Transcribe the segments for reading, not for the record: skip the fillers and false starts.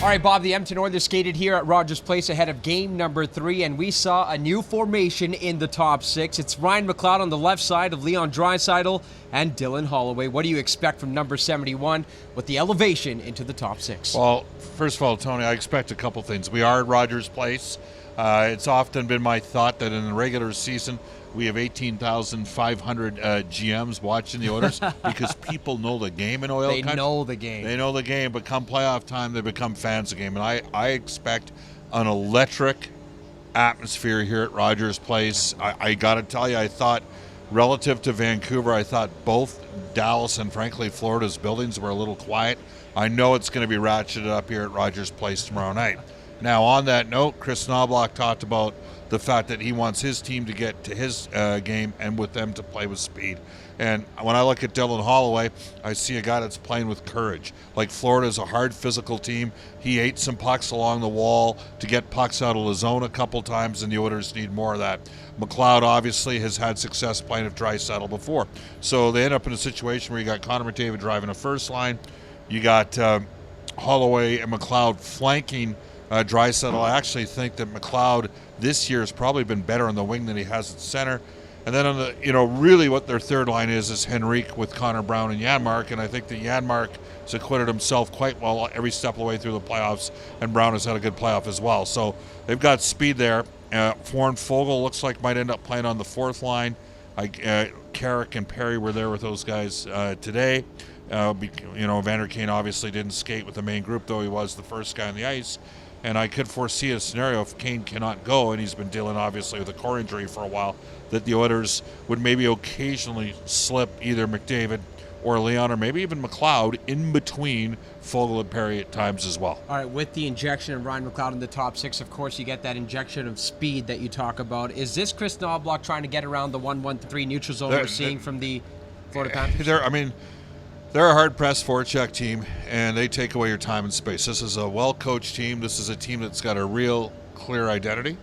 All right, Bob, the Edmonton Oilers skated here at Rogers Place ahead of game number 3, and we saw a new formation in the top 6. It's Ryan McLeod on the left side of Leon Draisaitl and Dylan Holloway. What do you expect from number 71 with the elevation into the top 6? Well, first of all, Tony, I expect a couple things. We are at Rogers Place. It's often been my thought that in the regular season, we have 18,500 GMs watching the Oilers because people know the game in oil country. They know the game. They know the game, but come playoff time, they become fans of the game. And I expect an electric atmosphere here at Rogers Place. I got to tell you, I thought relative to Vancouver, I thought both Dallas and, frankly, Florida's buildings were a little quiet. I know it's going to be ratcheted up here at Rogers Place tomorrow night. Now, on that note, Chris Knobloch talked about the fact that he wants his team to get to his game and with them to play with speed. And when I look at Dylan Holloway, I see a guy that's playing with courage. Like, Florida's a hard physical team. He ate some pucks along the wall to get pucks out of the zone a couple times, and the Oilers need more of that. McLeod obviously has had success playing with Draisaitl before. So they end up in a situation where you got Connor McDavid driving a first line. You got Holloway and McLeod flanking Draisaitl. I actually think that McLeod this year has probably been better on the wing than he has at center. And then on the, really what their third line is Henrique with Connor Brown and Janmark. And I think that Janmark has acquitted himself quite well every step of the way through the playoffs, and Brown has had a good playoff as well. So they've got speed there. Warren Fogle looks like might end up playing on the fourth line. Carrick and Perry were there with those guys today. Vander Kane obviously didn't skate with the main group, though he was the first guy on the ice. And I could foresee a scenario if Kane cannot go, and he's been dealing obviously with a core injury for a while, that the Oilers would maybe occasionally slip either McDavid or Leon or maybe even McLeod in between Fogle and Perry at times as well. All right, with the injection of Ryan McLeod in the top 6, of course, you get that injection of speed that you talk about. Is this Chris Knobloch trying to get around the 1-1-3 neutral zone we're seeing from the Florida Panthers? They're a hard-pressed forecheck team, and they take away your time and space. This is a well-coached team. This is a team that's got a real clear identity.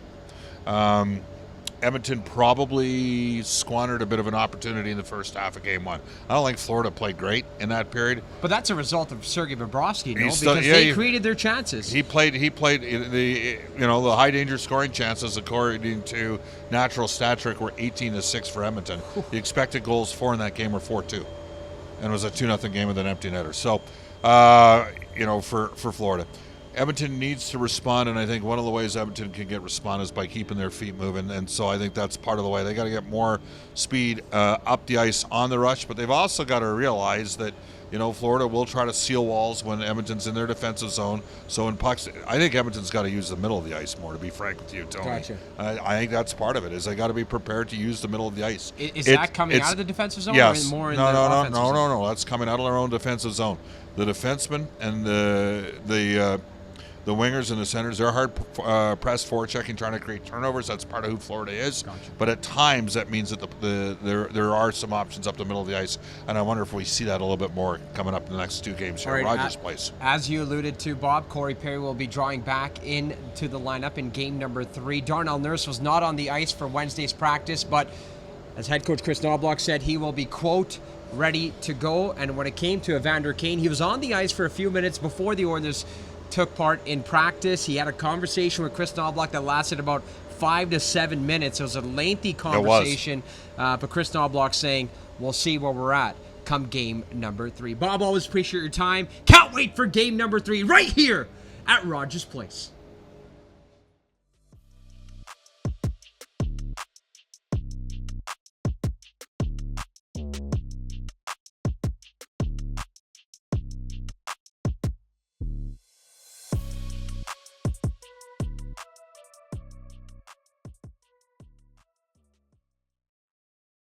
Edmonton probably squandered a bit of an opportunity in the first half of Game 1. I don't think Florida played great in that period. But that's a result of Sergei Bobrovsky, because they created their chances. He played the high-danger scoring chances, according to natural stat trick, were 18-6 for Edmonton. The expected goals for in that game were 4-2. And it was a 2-0 game with an empty netter. So, for Florida, Edmonton needs to respond, and I think one of the ways Edmonton can get respond is by keeping their feet moving. And so I think that's part of the way. They got to get more speed up the ice on the rush, but they've also got to realize that Florida will try to seal walls when Edmonton's in their defensive zone. So in pucks, I think Edmonton's got to use the middle of the ice more, to be frank with you, Tony. Gotcha. I think that's part of it, is they got to be prepared to use the middle of the ice. Is that coming out of the defensive zone, yes. or more in the offensive zone? No. That's coming out of their own defensive zone. The defensemen and the wingers and the centers, they're hard pressed forechecking, trying to create turnovers. That's part of who Florida is. Gotcha. But at times that means that there are some options up the middle of the ice, and I wonder if we see that a little bit more coming up in the next 2 games here at Rogers Place. As you alluded to, Bob, Corey Perry will be drawing back into the lineup in game number 3. Darnell Nurse was not on the ice for Wednesday's practice, but as head coach Chris Knobloch said, he will be, quote, ready to go. And when it came to Evander Kane, he was on the ice for a few minutes before the Oilers took part in practice. He had a conversation with Chris Knobloch that lasted about 5 to 7 minutes. It was a lengthy conversation, but Chris Knobloch saying, we'll see where we're at come game number 3. Bob, always appreciate your time. Can't wait for game number 3 right here at Rogers Place.